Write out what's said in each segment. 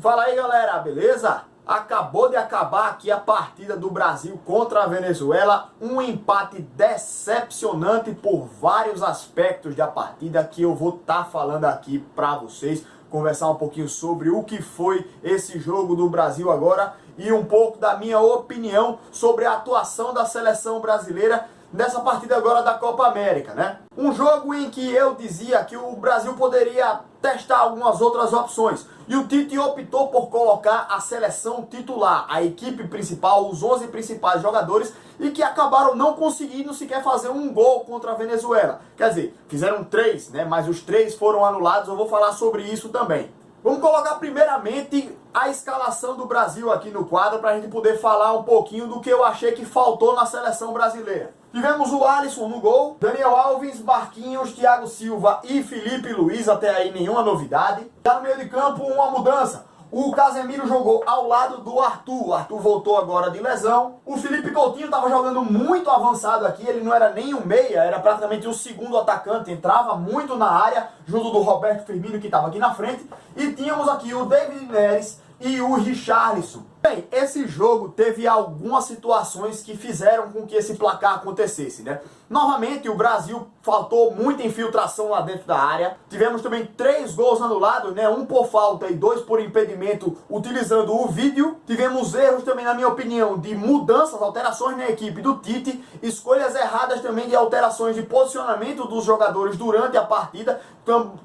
Fala aí, galera, beleza? Acabou de acabar aqui a partida do Brasil contra a Venezuela, um empate decepcionante por vários aspectos da partida que eu vou estar falando aqui para vocês, conversar um pouquinho sobre o que foi esse jogo do Brasil agora e um pouco da minha opinião sobre a atuação da seleção brasileira nessa partida agora da Copa América, né? Um jogo em que eu dizia que o Brasil poderia testar algumas outras opções. E o Tite optou por colocar a seleção titular, a equipe principal, os 11 principais jogadores, e que acabaram não conseguindo sequer fazer um gol contra a Venezuela. Quer dizer, fizeram 3, né? Mas os 3 foram anulados, eu vou falar sobre isso também. Vamos colocar primeiramente a escalação do Brasil aqui no quadro para a gente poder falar um pouquinho do que eu achei que faltou na seleção brasileira. Tivemos o Alisson no gol, Daniel Alves, Marquinhos, Thiago Silva e Felipe Luiz, até aí nenhuma novidade. Já no meio de campo uma mudança. O Casemiro jogou ao lado do Arthur. O Arthur voltou agora de lesão. O Felipe Coutinho estava jogando muito avançado aqui. Ele não era nem um meia, era praticamente o segundo atacante. Entrava muito na área, junto do Roberto Firmino, que estava aqui na frente. E tínhamos aqui o David Neres e o Richarlison. Bem, esse jogo teve algumas situações que fizeram com que esse placar acontecesse, né? Novamente, o Brasil faltou muita infiltração lá dentro da área. Tivemos também 3 gols anulados, né? 1 por falta e 2 por impedimento, utilizando o vídeo. Tivemos erros também, na minha opinião, de mudanças, alterações na equipe do Tite. Escolhas erradas também de alterações de posicionamento dos jogadores durante a partida,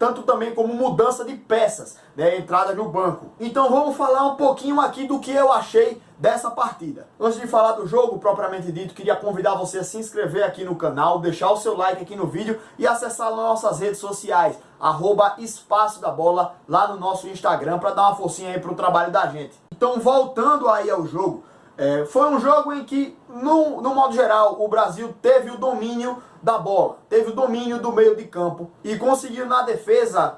tanto também como mudança de peças, né? Entrada no banco. Então vamos falar um pouquinho aqui do que eu achei dessa partida. Antes de falar do jogo propriamente dito, queria convidar você a se inscrever aqui no canal, deixar o seu like aqui no vídeo e acessar nossas redes sociais, @Espaço da Bola, lá no nosso Instagram, para dar uma forcinha aí pro trabalho da gente. Então, voltando aí ao jogo, foi um jogo em que, no modo geral, o Brasil teve o domínio da bola, teve o domínio do meio de campo e conseguiu na defesa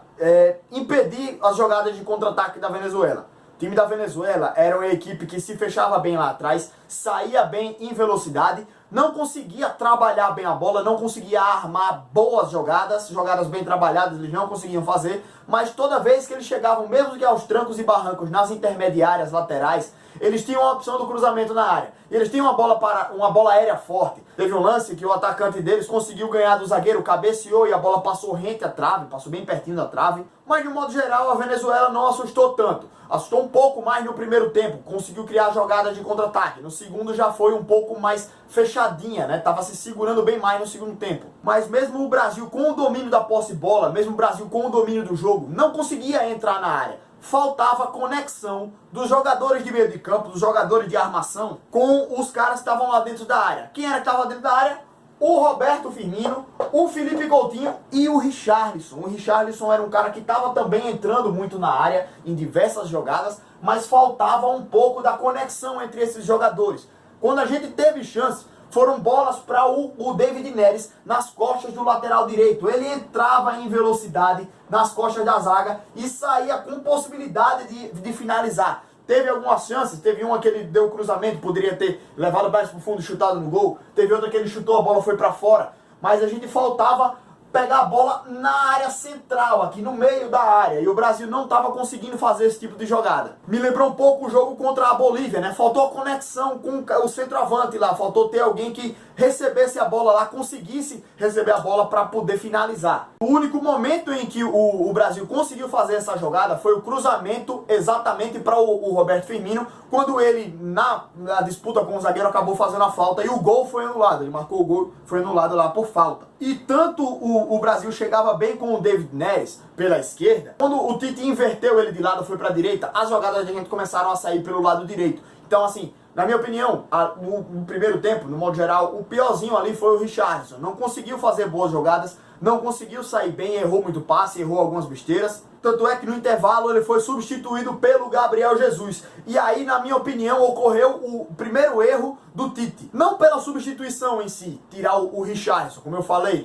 impedir as jogadas de contra-ataque da Venezuela. O time da Venezuela era uma equipe que se fechava bem lá atrás, saía bem em velocidade, não conseguia trabalhar bem a bola, não conseguia armar boas jogadas, jogadas bem trabalhadas eles não conseguiam fazer, mas toda vez que eles chegavam, mesmo que aos trancos e barrancos, nas intermediárias laterais, eles tinham a opção do cruzamento na área. Eles tinham uma bola aérea forte. Teve um lance que o atacante deles conseguiu ganhar do zagueiro, cabeceou e a bola passou rente à trave, passou bem pertinho da trave. Mas de modo geral a Venezuela não assustou tanto. Assustou um pouco mais no primeiro tempo, conseguiu criar jogadas de contra-ataque. No segundo já foi um pouco mais fechadinha, né? Tava se segurando bem mais no segundo tempo. Mas mesmo o Brasil com o domínio da posse de bola, mesmo o Brasil com o domínio do jogo, não conseguia entrar na área. Faltava conexão dos jogadores de meio de campo, dos jogadores de armação, com os caras que estavam lá dentro da área. Quem era que estava dentro da área? O Roberto Firmino, o Felipe Coutinho e o Richarlison. O Richarlison era um cara que estava também entrando muito na área, em diversas jogadas, mas faltava um pouco da conexão entre esses jogadores. Quando a gente teve chance, foram bolas para o David Neres nas costas do lateral direito. Ele entrava em velocidade nas costas da zaga e saía com possibilidade de finalizar. Teve algumas chances, teve uma que ele deu cruzamento, poderia ter levado mais para o fundo e chutado no gol. Teve outra que ele chutou, a bola foi para fora. Mas a gente faltava pegar a bola na área central, aqui no meio da área. E o Brasil não estava conseguindo fazer esse tipo de jogada. Me lembrou um pouco o jogo contra a Bolívia, né? Faltou a conexão com o centroavante lá. Faltou ter alguém que recebesse a bola lá, conseguisse receber a bola para poder finalizar. O único momento em que o Brasil conseguiu fazer essa jogada foi o cruzamento exatamente para o Roberto Firmino, quando ele, na disputa com o zagueiro, acabou fazendo a falta e o gol foi anulado. Ele marcou o gol, foi anulado lá por falta. E tanto o Brasil chegava bem com o David Neres pela esquerda, quando o Tite inverteu ele de lado, foi para a direita, as jogadas da gente começaram a sair pelo lado direito. Então, assim, na minha opinião, no primeiro tempo, no modo geral, o piorzinho ali foi o Richarlison. Não conseguiu fazer boas jogadas, não conseguiu sair bem, errou muito passe, errou algumas besteiras. Tanto é que no intervalo ele foi substituído pelo Gabriel Jesus. E aí, na minha opinião, ocorreu o primeiro erro do Tite. Não pela substituição em si, tirar o Richarlison, como eu falei,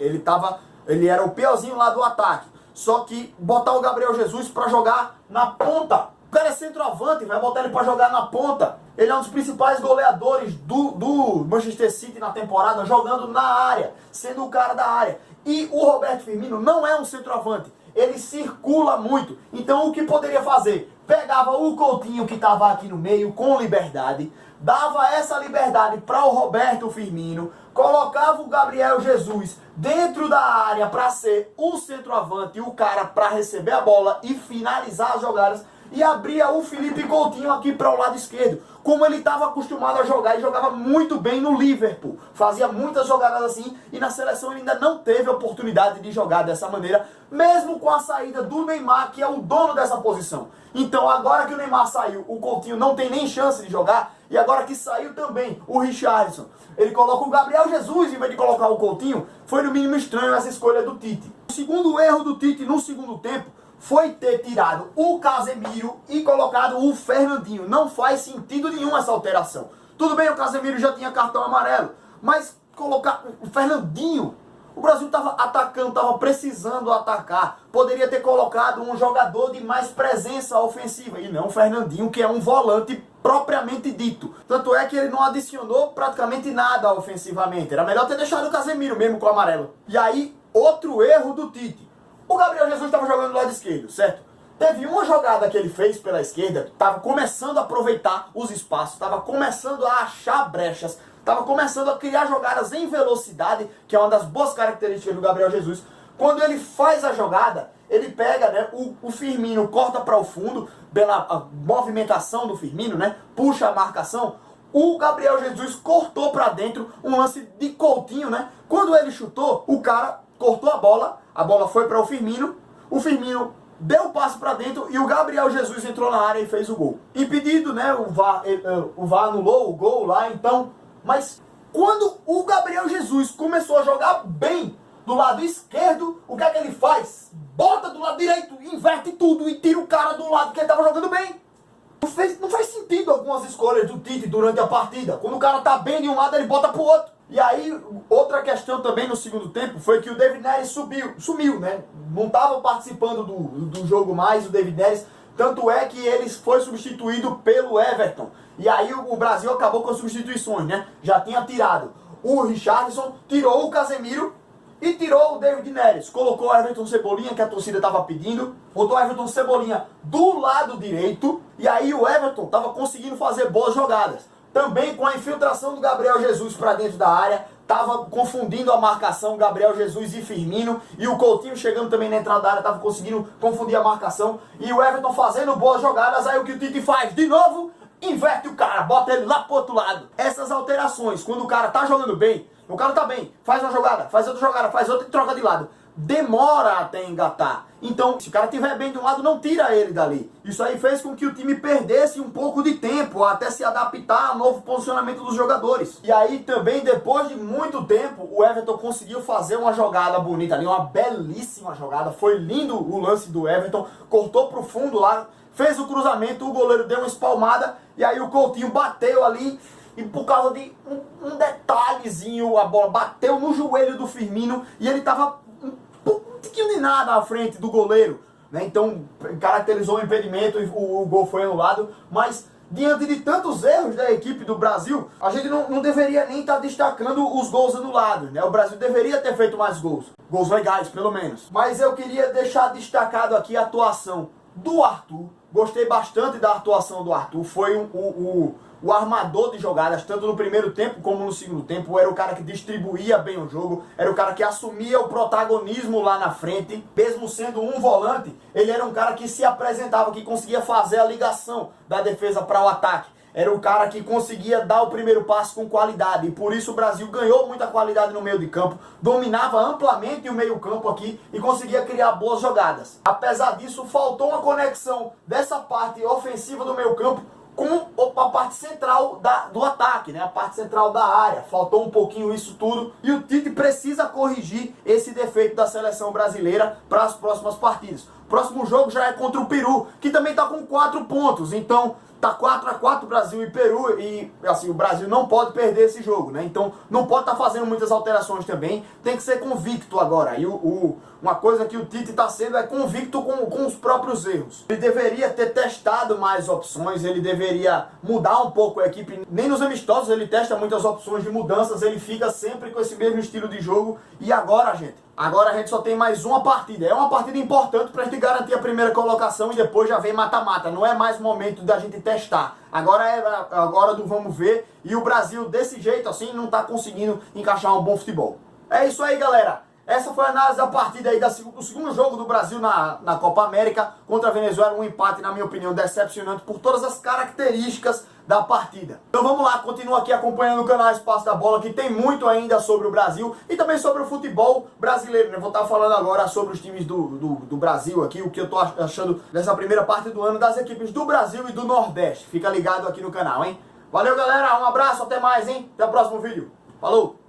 ele era o piorzinho lá do ataque. Só que botar o Gabriel Jesus para jogar na ponta. O cara é centroavante, vai botar ele para jogar na ponta. Ele é um dos principais goleadores do Manchester City na temporada, jogando na área, sendo o cara da área. E o Roberto Firmino não é um centroavante, ele circula muito. Então o que poderia fazer? pegava o Coutinho que estava aqui no meio com liberdade, dava essa liberdade para o Roberto Firmino, colocava o Gabriel Jesus dentro da área para ser o centroavante, o cara para receber a bola e finalizar as jogadas, e abria o Felipe Coutinho aqui para o lado esquerdo, como ele estava acostumado a jogar, e jogava muito bem no Liverpool, fazia muitas jogadas assim, e na seleção ele ainda não teve a oportunidade de jogar dessa maneira, mesmo com a saída do Neymar, que é o dono dessa posição. Então agora que o Neymar saiu, o Coutinho não tem nem chance de jogar, e agora que saiu também o Richarlison, ele coloca o Gabriel Jesus em vez de colocar o Coutinho. Foi no mínimo estranho essa escolha do Tite. O segundo erro do Tite no segundo tempo foi ter tirado o Casemiro e colocado o Fernandinho. Não faz sentido nenhum essa alteração. Tudo bem, o Casemiro já tinha cartão amarelo, mas colocar o Fernandinho... O Brasil estava atacando, estava precisando atacar. Poderia ter colocado um jogador de mais presença ofensiva. E não o Fernandinho, que é um volante propriamente dito. Tanto é que ele não adicionou praticamente nada ofensivamente. Era melhor ter deixado o Casemiro mesmo com o amarelo. E aí, outro erro do Tite. O Gabriel Jesus estava jogando do lado esquerdo, certo? Teve uma jogada que ele fez pela esquerda, estava começando a aproveitar os espaços, estava começando a achar brechas, estava começando a criar jogadas em velocidade, que é uma das boas características do Gabriel Jesus. Quando ele faz a jogada, ele pega, né, o Firmino, corta para o fundo, pela movimentação do Firmino, né, puxa a marcação. O Gabriel Jesus cortou para dentro, um lance de Coutinho, né? Quando ele chutou, o cara cortou a bola foi para o Firmino deu o passe para dentro e o Gabriel Jesus entrou na área e fez o gol. Impedido, né? O VAR anulou o gol lá, então... Mas quando o Gabriel Jesus começou a jogar bem do lado esquerdo, o que é que ele faz? Bota do lado direito, inverte tudo e tira o cara do lado que ele estava jogando bem. Não faz sentido algumas escolhas do Tite durante a partida. Quando o cara tá bem de um lado, ele bota pro outro. E aí, outra questão também no segundo tempo foi que o David Neres sumiu, né? Não estava participando do jogo mais, o David Neres. Tanto é que ele foi substituído pelo Everton. E aí o Brasil acabou com as substituições, né? Já tinha tirado o Richarlison, tirou o Casemiro e tirou o David Neres. Colocou o Everton Cebolinha, que a torcida estava pedindo. Botou o Everton Cebolinha do lado direito. E aí o Everton estava conseguindo fazer boas jogadas. Também com a infiltração do Gabriel Jesus para dentro da área, estava confundindo a marcação, Gabriel Jesus e Firmino, e o Coutinho chegando também na entrada da área, estava conseguindo confundir a marcação, e o Everton fazendo boas jogadas. Aí o que o Tite faz? De novo, inverte o cara, bota ele lá pro outro lado. Essas alterações, quando o cara tá jogando bem, o cara tá bem, faz uma jogada, faz outra e troca de lado. Demora até engatar. Então, se o cara estiver bem de um lado, não tira ele dali. Isso aí fez com que o time perdesse um pouco de tempo até se adaptar ao novo posicionamento dos jogadores. E aí também, depois de muito tempo, o Everton conseguiu fazer uma jogada bonita ali, uma belíssima jogada. Foi lindo o lance do Everton, cortou pro fundo lá, fez o cruzamento, o goleiro deu uma espalmada e aí o Coutinho bateu ali. E por causa de um detalhezinho, a bola bateu no joelho do Firmino e ele tava um pouquinho de nada à frente do goleiro, né? Então caracterizou o impedimento e o gol foi anulado. Mas diante de tantos erros da equipe do Brasil, a gente não deveria nem estar destacando os gols anulados, né? O Brasil deveria ter feito mais gols legais pelo menos. Mas eu queria deixar destacado aqui a atuação do Arthur. Gostei bastante da atuação do Arthur. Foi o armador de jogadas, tanto no primeiro tempo como no segundo tempo. Era o cara que distribuía bem o jogo, era o cara que assumia o protagonismo lá na frente. Mesmo sendo um volante, ele era um cara que se apresentava, que conseguia fazer a ligação da defesa para o ataque. Era o cara que conseguia dar o primeiro passo com qualidade. E por isso o Brasil ganhou muita qualidade no meio de campo, dominava amplamente o meio campo aqui e conseguia criar boas jogadas. Apesar disso, faltou uma conexão dessa parte ofensiva do meio campo com a parte central do ataque, né? A parte central da área. Faltou um pouquinho isso tudo. E o Tite precisa corrigir esse defeito da seleção brasileira para as próximas partidas. O próximo jogo já é contra o Peru, que também está com 4 pontos. Então tá 4-4 Brasil e Peru, e assim, o Brasil não pode perder esse jogo, né? Então não pode estar fazendo muitas alterações também, tem que ser convicto agora. E uma coisa que o Tite está sendo é convicto com os próprios erros. Ele deveria ter testado mais opções, ele deveria mudar um pouco a equipe. Nem nos amistosos ele testa muitas opções de mudanças, ele fica sempre com esse mesmo estilo de jogo. E agora, gente, Agora a gente só tem mais uma partida. É uma partida importante pra gente garantir a primeira colocação e depois já vem mata-mata. Não é mais momento da gente testar. Agora é agora do vamos ver. E o Brasil, desse jeito assim, não tá conseguindo encaixar um bom futebol. É isso aí, galera. Essa foi a análise da partida aí do segundo jogo do Brasil na Copa América contra a Venezuela. Um empate, na minha opinião, decepcionante por todas as características da partida. Então vamos lá, continua aqui acompanhando o canal Espaço da Bola, que tem muito ainda sobre o Brasil e também sobre o futebol brasileiro, né? Vou estar falando agora sobre os times do Brasil aqui, o que eu tô achando dessa primeira parte do ano das equipes do Brasil e do Nordeste. Fica ligado aqui no canal, hein? Valeu, galera, um abraço, até mais, hein? Até o próximo vídeo. Falou!